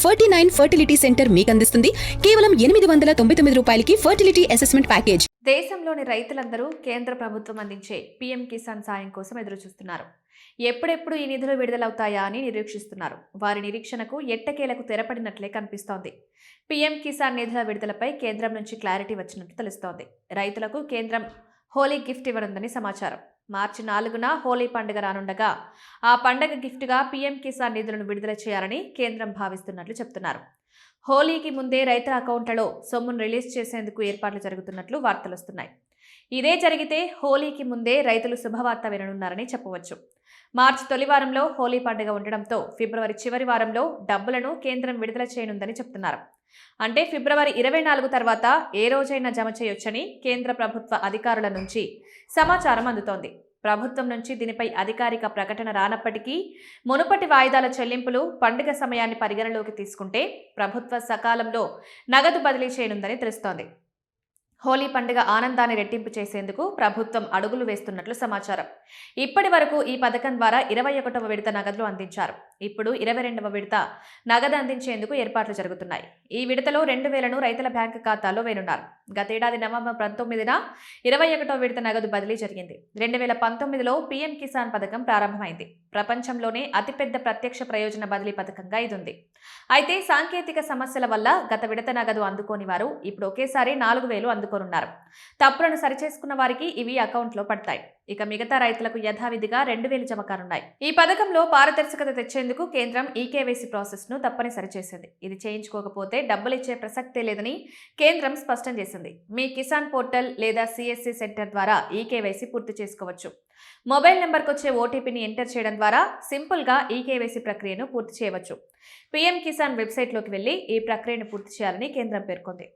49 fertility centre మీకు అందిస్తుంది కేవలం 899 రూపాయలకి ఫర్టిలిటీ అసెస్మెంట్ ప్యాకేజ్. దేశంలోని రైతులందరూ కేంద్ర ప్రభుత్వం అందించే పీఎం కిసాన్ సాయం కోసం ఎదురుచూస్తున్నారు. ఎప్పుడెప్పుడు ఈ నిధులు విడుదలవుతాయా అని నిరీక్షిస్తున్నారు. వారి నిరీక్షణకు ఎట్టకేలకు తెరపడినట్లే కనిపిస్తోంది. పీఎం కిసాన్ నిధుల విడుదలపై కేంద్రం నుంచి క్లారిటీ వచ్చినట్టు తెలుస్తోంది. రైతులకు కేంద్రం హోలీ గిఫ్ట్ ఇవ్వనుందని సమాచారం. మార్చి 4న హోలీ పండుగ రానుండగా ఆ పండుగ గిఫ్ట్గా పీఎం కిసాన్ నిధులను విడుదల చేయాలని కేంద్రం భావిస్తున్నట్లు చెప్తున్నారు. హోలీకి ముందే రైతుల అకౌంట్లలో సొమ్మును రిలీజ్ చేసేందుకు ఏర్పాట్లు జరుగుతున్నట్లు వార్తలొస్తున్నాయి. ఇదే జరిగితే హోలీకి ముందే రైతులు శుభవార్త విననున్నారని చెప్పవచ్చు. మార్చి తొలి వారంలో హోలీ పండుగ ఉండడంతో ఫిబ్రవరి చివరి వారంలో డబ్బులను కేంద్రం విడుదల చేయనుందని చెప్తున్నారు. అంటే ఫిబ్రవరి 24 తర్వాత ఏ రోజైనా జమ చేయొచ్చని కేంద్ర ప్రభుత్వ అధికారుల నుంచి సమాచారం అందుతోంది. ప్రభుత్వం నుంచి దీనిపై అధికారిక ప్రకటన రానప్పటికీ మునుపటి వాయిదాల చెల్లింపులు పండుగ సమయాన్ని పరిగణలోకి తీసుకుంటే ప్రభుత్వ సకాలంలో నగదు బదిలీ చేయనుందని తెలుస్తోంది. హోలీ పండుగ ఆనందాన్ని రెట్టింపు చేసేందుకు ప్రభుత్వం అడుగులు వేస్తున్నట్లు సమాచారం. ఇప్పటి వరకు ఈ పథకం ద్వారా 21వ విడత నగదులు అందించారు. ఇప్పుడు 22వ విడత నగదు అందించేందుకు ఏర్పాట్లు జరుగుతున్నాయి. ఈ విడతలో 2,000ను రైతుల బ్యాంకు ఖాతాల్లో వేనున్నారు. గతేడాది నవంబర్ 19న 21వ విడత నగదు బదిలీ జరిగింది. 2019లో పీఎం కిసాన్ పథకం ప్రారంభమైంది. ప్రపంచంలోనే అతిపెద్ద ప్రత్యక్ష ప్రయోజన బదిలీ పథకంగా ఇది ఉంది. అయితే సాంకేతిక సమస్యల వల్ల గత విడత నగదు అందుకోని వారు ఇప్పుడు ఒకేసారి 4,000 అందుకోనున్నారు. తప్పులను సరిచేసుకున్న వారికి ఇవి అకౌంట్లో పడతాయి. ఇక మిగతా రైతులకు యథావిధిగా 2,000 జమ కానున్నాయి. ఈ పథకంలో పారదర్శకత తెచ్చేందుకు కేంద్రం ఈకేవైసీ ప్రాసెస్ ను తప్పనిసరి చేసింది. ఇది చేయించుకోకపోతే డబ్బులిచ్చే ప్రసక్తే లేదని కేంద్రం స్పష్టం చేసింది. మీ కిసాన్ పోర్టల్ లేదా సిఎస్సి సెంటర్ ద్వారా ఈకేవైసీ పూర్తి చేసుకోవచ్చు. మొబైల్ నెంబర్కు వచ్చే ఓటీపీని ఎంటర్ చేయడం ద్వారా సింపుల్గా ఈకేవైసీ ప్రక్రియను పూర్తి చేయవచ్చు. పీఎం కిసాన్ వెబ్సైట్లోకి వెళ్లి ఈ ప్రక్రియను పూర్తి చేయాలని కేంద్రం పేర్కొంది.